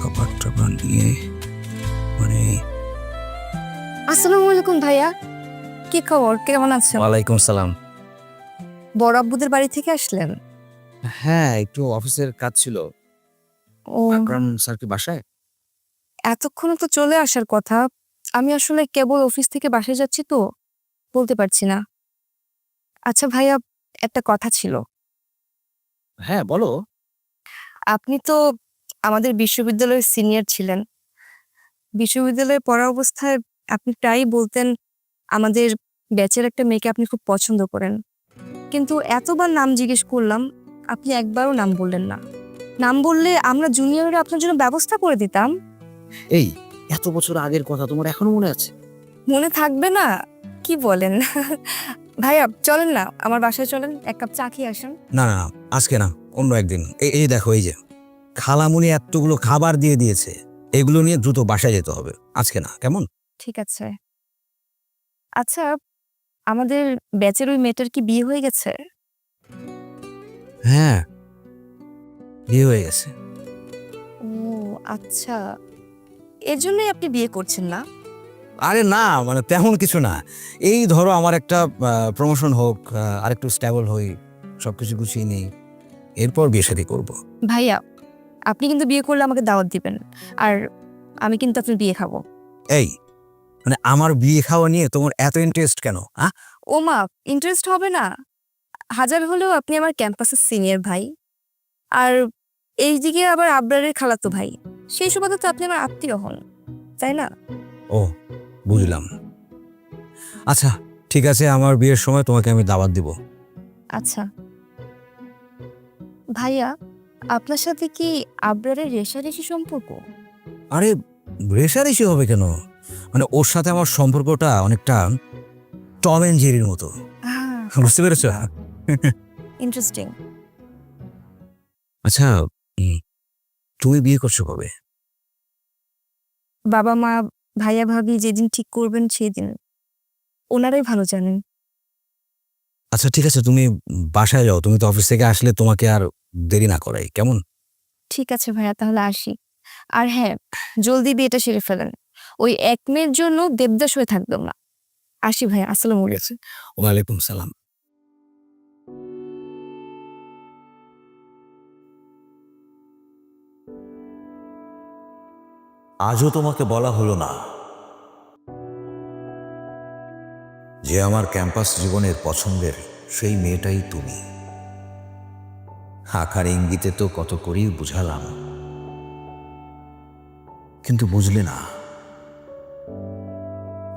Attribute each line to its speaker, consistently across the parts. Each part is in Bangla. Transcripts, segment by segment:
Speaker 1: খাবারটা বানিয়ে মানে।
Speaker 2: আসসালামু আলাইকুম ভাইয়া, কি খবর, কেমন আছেন?
Speaker 1: ওয়ালাইকুম সালাম।
Speaker 2: বড় আব্বুদের বাড়ি থেকে আসলেন?
Speaker 1: হ্যাঁ, একটু অফিসের কাজ ছিল।
Speaker 2: ও,
Speaker 1: আকরাম স্যার কি বাসায়?
Speaker 2: এতক্ষণে তো চলে আসার কথা। আমি আসলে কেবল অফিস থেকে বাসায় যাচ্ছি তো, বলতে পারছি না। আচ্ছা ভাইয়া, একটা কথা ছিল।
Speaker 1: হ্যাঁ বলো।
Speaker 2: আপনি তো আমাদের বিশ্ববিদ্যালয়ের সিনিয়র ছিলেন। বিশ্ববিদ্যালয়ে পড়া অবস্থায় আপনি প্রায়ই বলতেন আমাদের ব্যাচের একটা মেয়েকে আপনি খুব পছন্দ করেন। কিন্তু এতবার নাম জিজ্ঞেস করলাম, আপনি একবারও নাম বললেন না। নাম বললে আমরা জুনিয়ররা আপনার জন্য ব্যবস্থা করে দিতাম।
Speaker 1: এই এত বছর আগের কথা তোমার এখনো মনে আছে?
Speaker 2: মনে থাকবে না? কি বলেন? ভাইয়া চলেন না, আমার বাসায় চলেন, এক কাপ চা খেয়ে আসেন।
Speaker 1: না না, আজকে না, অন্য একদিন। এই দেখো, এই যে খালামুনি এতগুলো খাবার দিয়ে দিয়েছে, এগুলো নিয়ে দ্রুত বাসায় যেতে হবে। আজকে না, কেমন?
Speaker 2: ঠিক আছে। আচ্ছা, আমাদের ব্যাচের ওই মেয়েটার কি বিয়ে হয়ে গেছে?
Speaker 1: হ্যাঁ, বিয়ে হয়ে গেছে।
Speaker 2: ও আচ্ছা, এর জন্যই আপনি বিয়ে করছেন না?
Speaker 1: আরে না, মানে তেমন কিছু না। এই ধরো আমার একটা প্রমোশন হোক, আরেকটু স্টেবল হই, সবকিছু গুছিয়ে নেই, এরপর বিয়ে শাদী করবো।
Speaker 2: ভাইয়া, আপনি কিন্তু বিয়ে করলে আমাকে দাওয়াত দিবেন, আর আমি কিন্তু আপনার বিয়ে খাবো।
Speaker 1: এই মানে আমার বিয়ে খাওয়া নিয়ে তোমার এত ইন্টারেস্ট কেন?
Speaker 2: ও মা, ইন্টারেস্ট হবে না? হাজার হলেও আপনি আমার ক্যাম্পাসের সিনিয়র ভাই, আর এইদিকে আবার আবরারের খালাতো ভাই। সেই সুবাদে তো আপনি আমার আত্মীয় হন, তাই না?
Speaker 1: ও, বুঝলাম। আচ্ছা ঠিক আছে, আমার বিয়ের সময় তোমাকে আমি দাওয়াত দিব।
Speaker 2: আচ্ছা ভাইয়া, আপনার সাথে কি আবরারের রেষারেষি সম্পর্ক?
Speaker 1: আরে রেষারেষি হবে কেন? মানে ওর সাথে আমার সম্পর্কটা অনেকটা টম এন্ড জেরির মতো, বুঝতে পেরেছো?
Speaker 2: ইন্টারেস্টিং।
Speaker 1: আচ্ছা, তুমি বিয়ে করছো কবে?
Speaker 2: বাবা মা, ভাইয়া ভাবি যেদিন ঠিক করবেন সেদিন, ওনারাই ভালো জানেন।
Speaker 1: আচ্ছা ঠিক আছে, তুমি বাসায় যাও, তুমি তো অফিস থেকে আসলে তোমাকে আর দেরি না করাই, কেমন?
Speaker 2: ঠিক আছে ভাইয়া, তাহলে আসি। আর হ্যাঁ, জলদি বিয়েটা সেরে ফেলেন, ওই এক মেয়ের জন্য দেবদাস হয়ে থাকবেন না। আসি ভাইয়া, আসসালামু
Speaker 1: ঠিক
Speaker 2: আলাইকুম।
Speaker 1: আছে, ওয়ালাইকুম সালাম।
Speaker 3: আজও তোমাকে বলা হলো না যে আমার ক্যাম্পাস জীবনের পছন্দের সেই মেয়েটাই তুমি। আকার ইঙ্গিতে তো কত করেই বুঝালাম, কিন্তু বুঝলে না।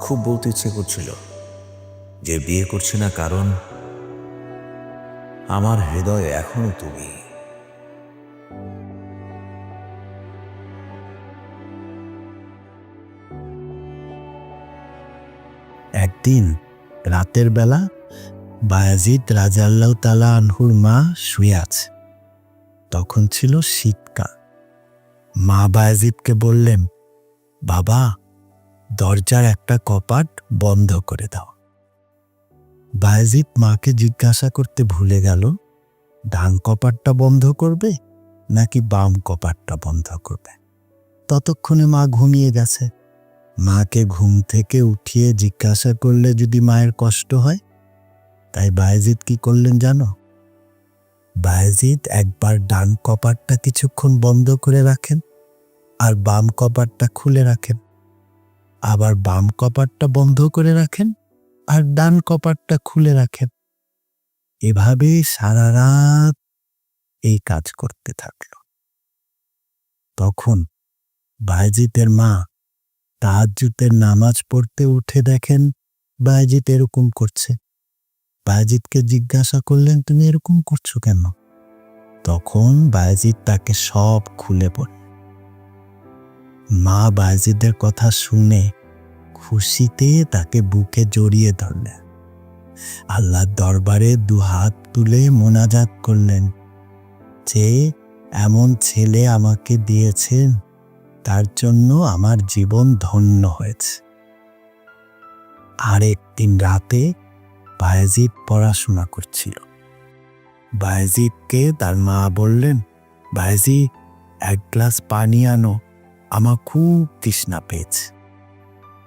Speaker 3: খুব বলতে ইচ্ছে করছিল যে বিয়ে করছি না, কারণ আমার হৃদয়ে এখনো তুমি।
Speaker 4: একদিন রাতের বেলা বায়াজিদ রাদিয়াল্লাহু তাআলা আনহুর মা শুয়ে আছে। তখন ছিল শীতকাল। মা বায়াজিদকে বললেন, বাবা, দরজার একটা কপাট বন্ধ করে দাও। বায়াজিদ মাকে জিজ্ঞাসা করতে ভুলে গেল, ডান কপাটটা বন্ধ করবে নাকি বাম কপাটটা বন্ধ করবে। ততক্ষণে মা ঘুমিয়ে গেছে। মাকে ঘুম থেকে উঠিয়ে জিজ্ঞাসা করলে যদি মায়ের কষ্ট হয়, তাই বায়েজিদ কি করলেন জানো? বায়েজিদ একবার ডান কপাটটা কিছুক্ষণ বন্ধ করে রাখেন, আর বাম কপাটটা খুলে রাখেন, আবার বাম কপাটটা বন্ধ করে রাখেন, আর ডান কপাটটা খুলে রাখেন। এভাবেই সারা রাত এই কাজ করতে থাকলো। তখন বায়েজিদের মা তাহাজ্জুদের নামাজ পড়তে উঠে দেখেন বায়েজিদ এরকম করছে। বায়েজিদকে জিজ্ঞাসা করলেন, তুমি এরকম করছো কেন? তখন বায়েজিদ তাকে সব খুলে বলল। মা বায়েজিদের কথা শুনে খুশিতে তাকে বুকে জড়িয়ে ধরলেন। আল্লাহর দরবারে দুহাত তুলে মোনাজাত করলেন যে এমন ছেলে আমাকে দিয়েছেন, তার জন্য আমার জীবন ধন্য হয়েছে। আর একদিন রাতে বায়েজিদ পড়াশোনা করছিল। বায়েজিদকে তার মা বললেন, বায়েজিদ, এক গ্লাস পানি আনো, আমার খুব তৃষ্ণা পেয়েছে।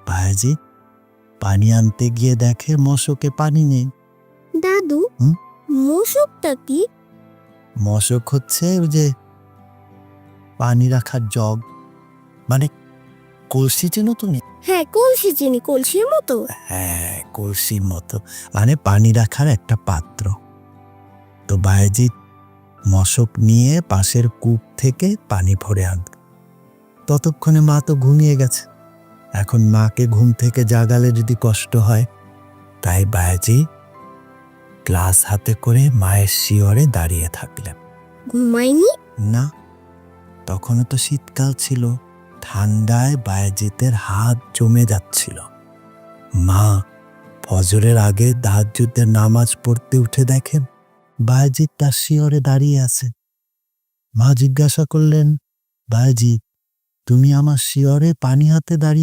Speaker 4: বায়াজিৎ পানি আনতে গিয়ে দেখে মশকে পানি নেই।
Speaker 5: দাদু,
Speaker 4: হুম?
Speaker 5: মশকটা কি?
Speaker 4: মশক হচ্ছে ওই যে পানি রাখার জগ, মানে কলসি চেনো তুমি?
Speaker 5: হ্যাঁ, কলসি চিনি, কলসির মতো।
Speaker 4: হ্যাঁ, কলসির মতো, মানে পানি রাখার একটা পাত্র। তো বায়াজিৎ মশক নিয়ে পাশের কূপ থেকে পানি ভরে আনত। ততক্ষণে মা তো ঘুমিয়ে গেছে। এখন মাকে ঘুম থেকে জাগালে যদি কষ্ট হয়, তাই বায়াজিৎ গ্লাস হাতে করে মায়ের শিয়রে দাঁড়িয়ে থাকলেন।
Speaker 5: ঘুমাইনি?
Speaker 4: না, তখনও তো শীতকাল ছিল, ঠান্ডায় বায়াজিতের হাত জমে যাচ্ছিল। মা ফজরের আগে তাহাজ্জুদের নামাজ পড়তে উঠে দেখেন বায়াজিৎ তার শিয়রে দাঁড়িয়ে আছে। মা জিজ্ঞাসা করলেন, বায়াজিৎ, তুমি আমার শিয়রে পানি হাতে দাঁড়িয়ে